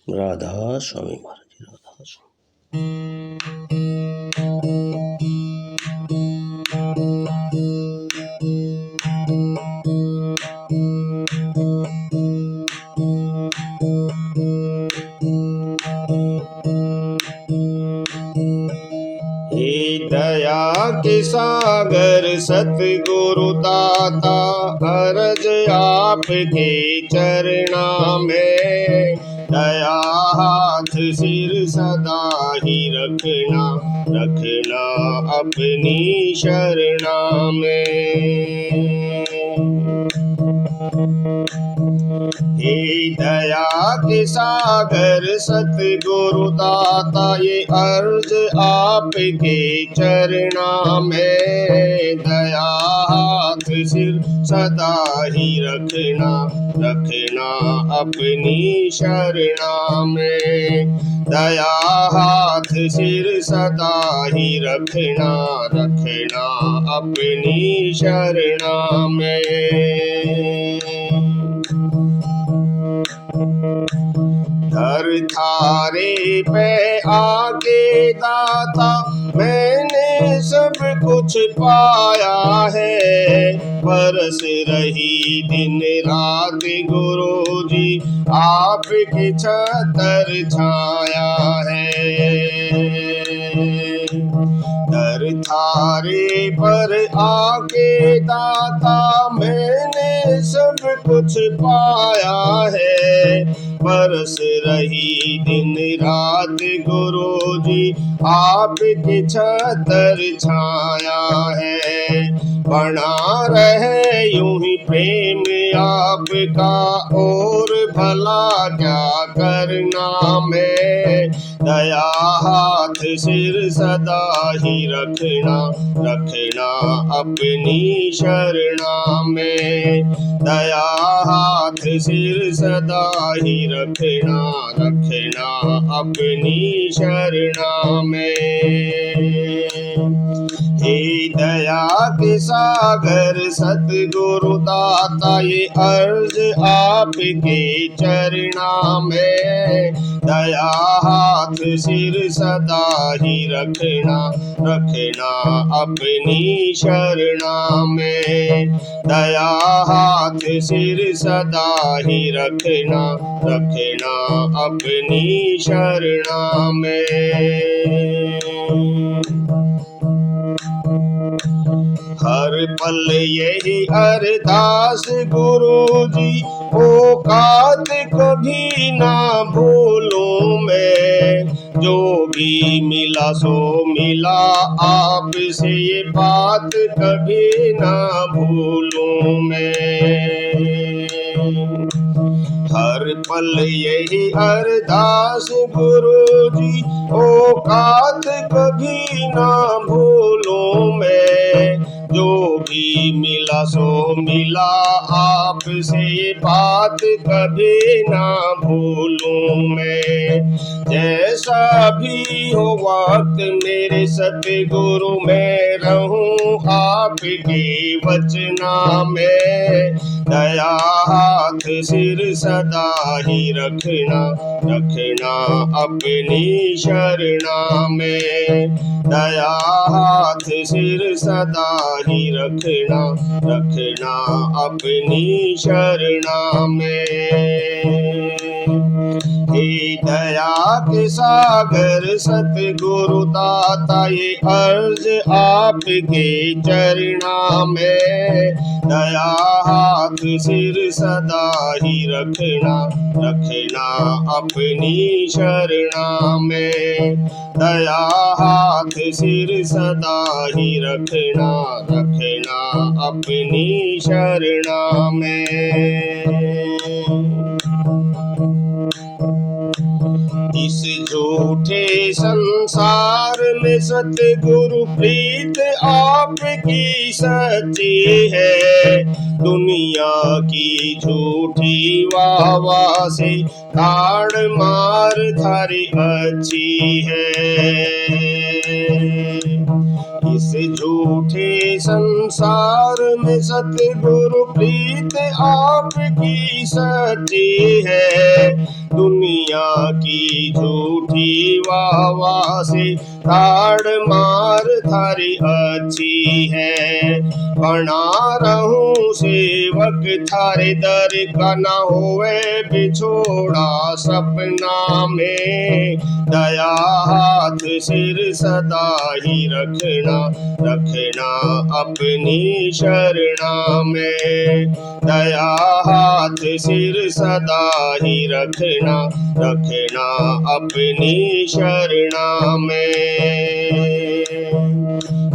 राधा स्वामी महाराज, राधा स्वामी। हे दया के सागर सतगुरु दाता, अर्ज आपके चरणा में। दया हाथ सिर सदा ही रखना, रखना अपनी शरणा में। हे दया के सागर सतगुरु दाता, ये अर्ज आपके चरणा में। दया हाथ सिर सदा ही रखना, रखना अपनी शरणा में। दया हाथ सिर सदा ही रखना, रखना अपनी शरणा में। धर थारे पे आके दाता, मैंने सब कुछ पाया है। बरस रही दिन रात गुरु जी, आपकी छतर छाया है। दर थारे पर आके दाता, मैंने सब कुछ पाया है। बरस रही दिन रात गुरु जी, आपकी छतर छाया है। बना रहे यूं ही प्रेम आपका, और भला क्या करना मैं। दया हाथ सिर सदा ही रखना, रखना अपनी शरणा में। दया हाथ सिर सदा ही रखना, रखना अपनी शरणा में। हे दया के सागर सतगुरु दाता, ये अर्ज आपके चरणा में। दया हाथ सिर सदा ही रखना, रखना अपनी शरणा में। दया हाथ सिर सदा ही रखना, रखना अपनी शरणा में। हर पल यही अरदास गुरु जी, औकात कभी ना भूलूं मैं। जो भी मिला सो मिला आपसे, ये बात कभी ना भूलूं मैं। हर पल यही अरदास गुरु जी, औकात कभी ना भूलूं मैं। जो भी मिला सो मिला आपसे, ये बात कभी ना भूलूं मैं। जैसा भी हो वक्त मेरे सतगुरु, मैं रहूं आपके वचना में। दया हाथ सिर सदा ही रखना, रखना अपनी शरणा में। दया हाथ सिर सदा ही रखना, रखना अपनी शरणा में। हे दया के सागर सतगुरु दाता, ये अर्ज आपके चरणा में। दया हाथ सिर सदा ही रखना, रखना अपनी शरणा में। दया हाथ सिर सदा ही रखना, रखना अपनी शरणा में। इस झूठे संसार में सतगुरु प्रीत आपकी सच्ची है। दुनिया की झूठी वाह से ताड़ मार थारी अच्छी है। इस झूठे संसार में सतगुरु प्रीत आपकी सच्ची है। दुनिया दुनिया की झूठी वाह से ताड़ मार थारी अच्छी है। बना रहूं सेवक थारे दर का, न होवे बिछोड़ा सपना में। दया हाथ सिर सदा ही रखना, रखना अपनी शरणा में। दया हाथ सिर सदा ही रखना, रखना अपनी शरणा में।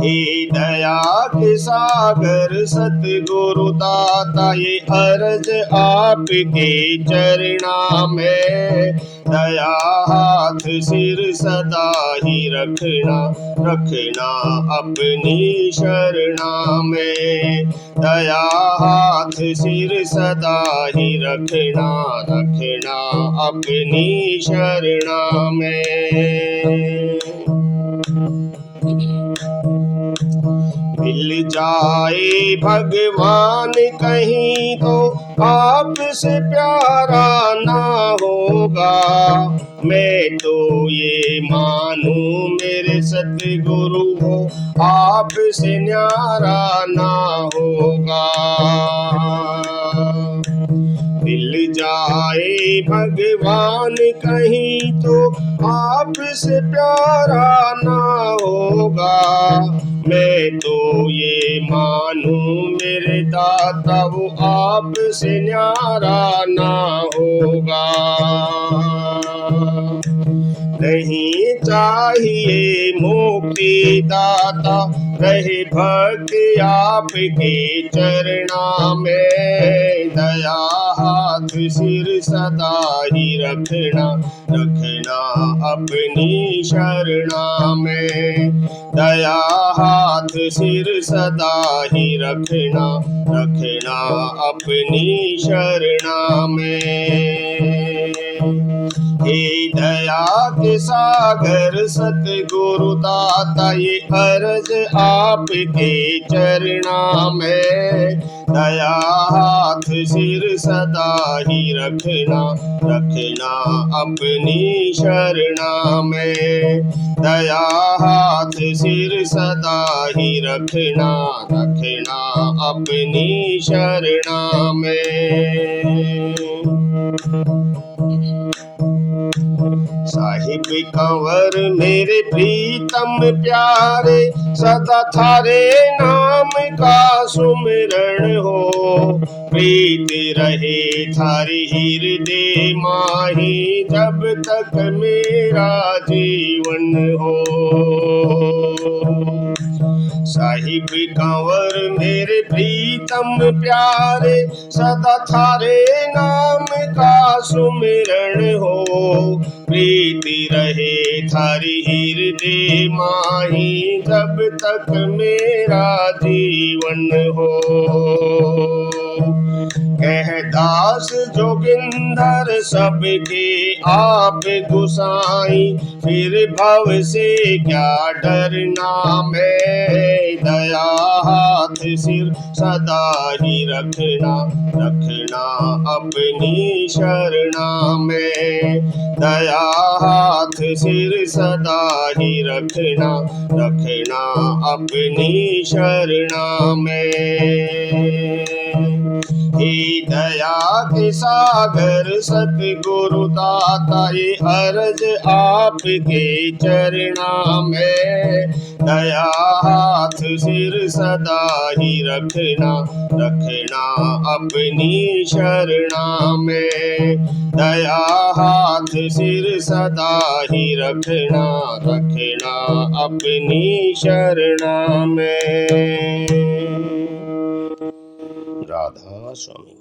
हे दया के सागर सतगुरु दाता, ये अर्ज आपके चरणा में। दया हाथ सिर सदा ही रखना, रखना अपनी शरणा में। दया हाथ सिर सदा ही रखना, रखना अपनी शरणा में। मिल जाए भगवान कहीं तो आपसे प्यारा ना होगा। मैं तो ये मानूं मेरे सतगुरु हो, आपसे न्यारा ना होगा। मिल जाए भगवान कहीं तो आपसे प्यारा ना होगा। मैं तो ये मानूं मेरे दाता वो आपसे न्यारा ना होगा। नहीं चाहिए मुक्ति दाता, रहे भक्ति आपके चरणा में। दया हाथ सिर सदा ही रखना, रखना अपनी शरणा में। दया हाथ सिर सदा ही रखना, रखना अपनी शरणा में। हे दया के सागर सतगुरु दाता, ये अर्ज आपके चरणा में। दया हाथ सिर सदा ही रखना, रखना अपनी शरणा में। दया हाथ सिर सदा ही रखना, रखना अपनी शरणा में। साहिब कंवर मेरे प्रीतम प्यारे, सदा थारे नाम का सुमिरण हो। प्रीत रहे थारी हृदय माही, जब तक मेरा जीवन हो। साहिब कंवर मेरे प्रीतम प्यारे, सदा थारे नाम का सुमिरण हो। प्रीति रहे थारी हृदय माही, जब तक मेरा जीवन हो। कह दास जोगिंदर सबके आप गुसाई, फिर भव से क्या डरना मैं। दया हाथ सिर सदा ही रखना, रखना अपनी शरणा में। दया हाथ सिर सदा ही रखना, रखना अपनी शरणा में। हे दया के सागर सतगुरु दाता, ये अर्ज आपके चरणा में। दया हाथ सिर सदा ही रखना, रखना अपनी शरणा में। दया हाथ सिर सदा ही रखना, रखना अपनी शरणा में। राधा स्वामी।